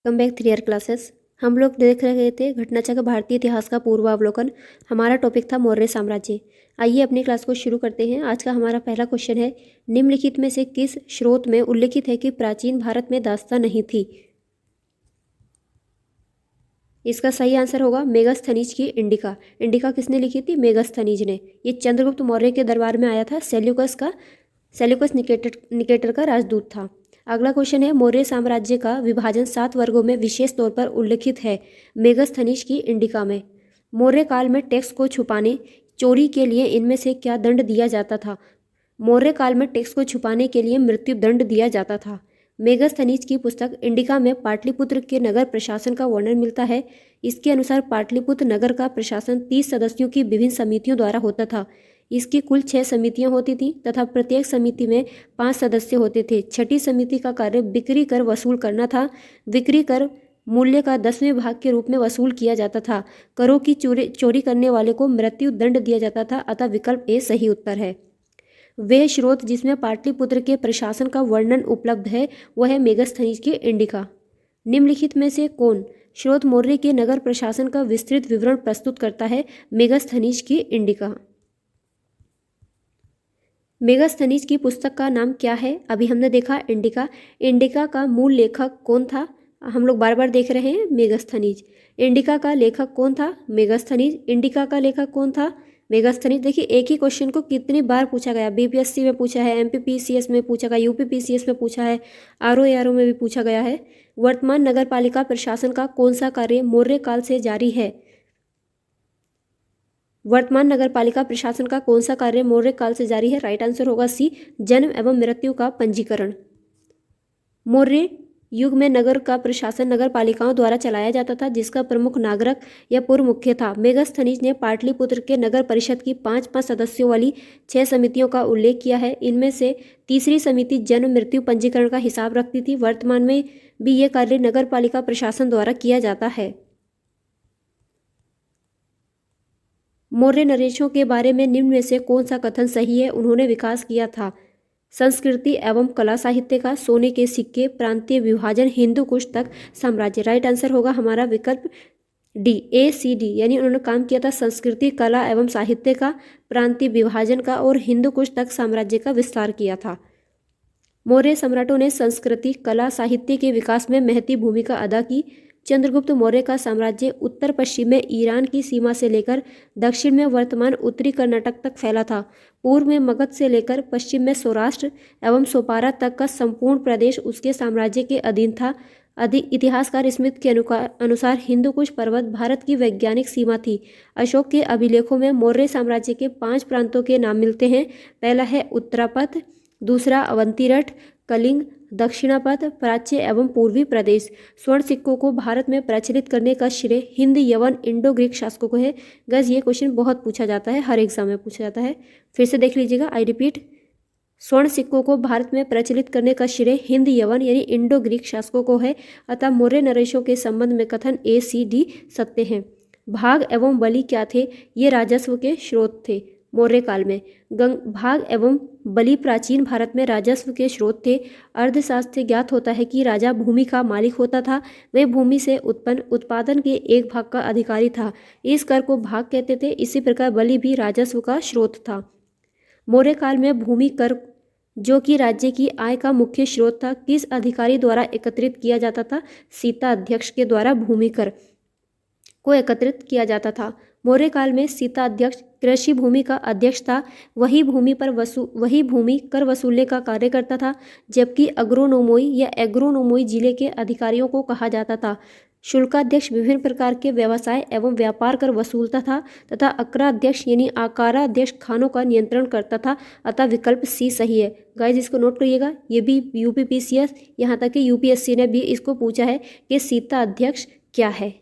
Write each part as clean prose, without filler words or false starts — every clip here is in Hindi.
Come back 3 year classes. हम लोग देख रहे थे घटनाचक्र भारतीय इतिहास का पूर्वावलोकन। हमारा टॉपिक था मौर्य साम्राज्य। आइए अपनी क्लास को शुरू करते हैं। आज का हमारा पहला क्वेश्चन है, निम्नलिखित में से किस स्रोत में उल्लिखित है कि प्राचीन भारत में दास्तां नहीं थी? इसका सही आंसर होगा मेगास्थनीज की इंडिका। इंडिका किसने लिखी थी? मेगास्थनीज ने। ये चंद्रगुप्त मौर्य के दरबार में आया था। सेल्यूकस निकेटर का राजदूत था। अगला क्वेश्चन है, मौर्य साम्राज्य का विभाजन 7 वर्गों में विशेष तौर पर उल्लिखित है मेगास्थनीज की इंडिका में। मौर्य काल में टैक्स को छुपाने, चोरी के लिए इनमें से क्या दंड दिया जाता था? मौर्य काल में टैक्स को छुपाने के लिए मृत्यु दंड दिया जाता था। मेगास्थनीज की पुस्तक इंडिका में पाटलिपुत्र के नगर प्रशासन का वर्णन मिलता है। इसके अनुसार पाटलिपुत्र नगर का प्रशासन 30 सदस्यों की विभिन्न समितियों द्वारा होता था। इसकी कुल 6 समितियां होती थीं तथा प्रत्येक समिति में 5 सदस्य होते थे। छठी समिति का कार्य बिक्री कर वसूल करना था। बिक्री कर मूल्य का 10वें भाग के रूप में वसूल किया जाता था। करों की चोरी करने वाले को मृत्यु दंड दिया जाता था। अतः विकल्प ए सही उत्तर है। वह स्रोत जिसमें पाटलिपुत्र के प्रशासन का वर्णन उपलब्ध है वह है मेगास्थनीज की इंडिका। निम्नलिखित में से कौन स्रोत मौर्य के नगर प्रशासन का विस्तृत विवरण प्रस्तुत करता है? मेगास्थनीज की इंडिका। मेगास्थनीज की पुस्तक का नाम क्या है? अभी हमने देखा इंडिका। इंडिका का मूल लेखक कौन था? हम लोग बार बार देख रहे हैं मेगास्थनीज। इंडिका का लेखक कौन था? मेगास्थनीज। इंडिका का लेखक कौन था? मेगास्थनीज। देखिए, एक ही क्वेश्चन को कितनी बार पूछा गया। बीपीएससी में पूछा है, एमपीपीसीएस में पूछा गया, यूपीपीसीएस में पूछा है, आरओ में भी पूछा गया है। वर्तमान नगर पालिका प्रशासन का कौन सा कार्य मौर्य काल से जारी है? वर्तमान नगर पालिका प्रशासन का कौन सा कार्य मौर्य काल से जारी है? राइट आंसर होगा सी, जन्म एवं मृत्यु का पंजीकरण। मौर्य युग में नगर का प्रशासन नगर पालिकाओं द्वारा चलाया जाता था, जिसका प्रमुख नागरक या पूर्व मुख्य था। मेगास्थनीज ने पाटलिपुत्र के नगर परिषद की 5-5 सदस्यों वाली 6 समितियों का उल्लेख किया है। इनमें से तीसरी समिति जन्म मृत्यु पंजीकरण का हिसाब रखती थी। वर्तमान में भी ये कार्य नगर पालिका प्रशासन द्वारा किया जाता है। मौर्य नरेशों के बारे में निम्न में से कौन सा कथन सही है? उन्होंने विकास किया था संस्कृति एवं कला साहित्य का, सोने के सिक्के, प्रांतीय विभाजन, हिंदू कुश तक साम्राज्य। राइट आंसर होगा हमारा विकल्प डी, ACD। यानी उन्होंने काम किया था संस्कृति, कला एवं साहित्य का, प्रांतीय विभाजन का और हिंदू कुश तक साम्राज्य का विस्तार किया था। मौर्य सम्राटों ने संस्कृति, कला, साहित्य के विकास में महती भूमिका अदा की। चंद्रगुप्त मौर्य का साम्राज्य उत्तर पश्चिम में ईरान की सीमा से लेकर दक्षिण में वर्तमान उत्तरी कर्नाटक तक फैला था। पूर्व में मगध से लेकर पश्चिम में सौराष्ट्र एवं सोपारा तक का संपूर्ण प्रदेश उसके साम्राज्य के अधीन था। इतिहासकार स्मिथ के अनुसार हिंदू कुश पर्वत भारत की वैज्ञानिक सीमा थी। अशोक के अभिलेखों में मौर्य साम्राज्य के 5 प्रांतों के नाम मिलते हैं। पहला है उत्तरापथ, दूसरा अवंतीरठ, कलिंग, दक्षिणापथ, प्राच्य एवं पूर्वी प्रदेश। स्वर्ण सिक्कों को भारत में प्रचलित करने का श्रेय हिंद, यवन, इंडो ग्रीक शासकों को है। गज ये क्वेश्चन बहुत पूछा जाता है, हर एग्जाम में पूछा जाता है। फिर से देख लीजिएगा, आई रिपीट, स्वर्ण सिक्कों को भारत में प्रचलित करने का श्रेय हिंद, यवन यानी इंडो ग्रीक शासकों को है। अतः मौर्य नरेशों के संबंध में कथन ACD सत्य हैं। भाग एवं बलि क्या थे? ये राजस्व के स्रोत थे मौर्य काल में। भाग एवं बलि प्राचीन भारत में राजस्व के स्रोत थे। अर्थशास्त्र ज्ञात होता है कि राजा भूमि का मालिक होता था। वह भूमि से उत्पन्न उत्पादन के एक भाग का अधिकारी था। इस कर को भाग कहते थे। इसी प्रकार बलि भी राजस्व का स्रोत था। मौर्य काल में भूमि कर, जो कि राज्य की आय का मुख्य स्रोत था, किस अधिकारी द्वारा एकत्रित किया जाता था? सीता अध्यक्ष के द्वारा भूमि कर को एकत्रित किया जाता था। मौर्य काल में सीता अध्यक्ष कृषि भूमि का अध्यक्ष था। वही भूमि कर वसूलने का कार्य करता था, जबकि अग्रोनोमोई या एग्रोनोमोई जिले के अधिकारियों को कहा जाता था। शुल्काध्यक्ष विभिन्न प्रकार के व्यवसाय एवं व्यापार कर वसूलता था तथा अक्राध्यक्ष यानी आकाराध्यक्ष खानों का नियंत्रण करता था। अतः विकल्प सी सही है। गाइज इसको नोट करिएगा, ये भी यूपीपीसीएस यहाँ तक कि यूपीएससी ने भी इसको पूछा है कि सीता अध्यक्ष क्या है।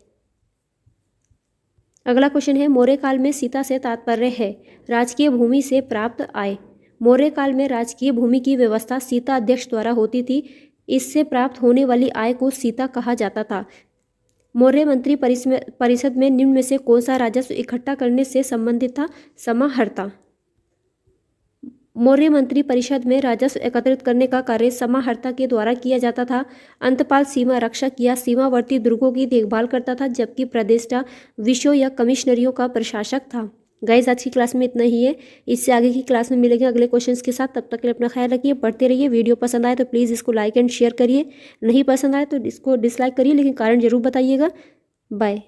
अगला क्वेश्चन है, मौर्य काल में सीता से तात्पर्य है राजकीय भूमि से प्राप्त आय। मौर्य काल में राजकीय भूमि की व्यवस्था सीता अध्यक्ष द्वारा होती थी। इससे प्राप्त होने वाली आय को सीता कहा जाता था। मौर्य मंत्री परिषद में निम्न में से कौन सा राजस्व इकट्ठा करने से संबंधित था? समाहर्ता। मौर्य मंत्री परिषद में राजस्व एकत्रित करने का कार्य समाहर्ता के द्वारा किया जाता था। अंतपाल सीमा रक्षक या सीमावर्ती दुर्गों की देखभाल करता था, जबकि प्रदेष्टा विषयों या कमिश्नरियों का प्रशासक था। गाइस, आज की क्लास में इतना ही है। इससे आगे की क्लास में मिलेंगे अगले क्वेश्चंस के साथ। तब तक के लिए अपना ख्याल रखिए, पढ़ते रहिए। वीडियो पसंद आए तो प्लीज़ इसको लाइक एंड शेयर करिए, नहीं पसंद आए तो इसको डिसलाइक करिए, लेकिन कारण जरूर बताइएगा। बाय।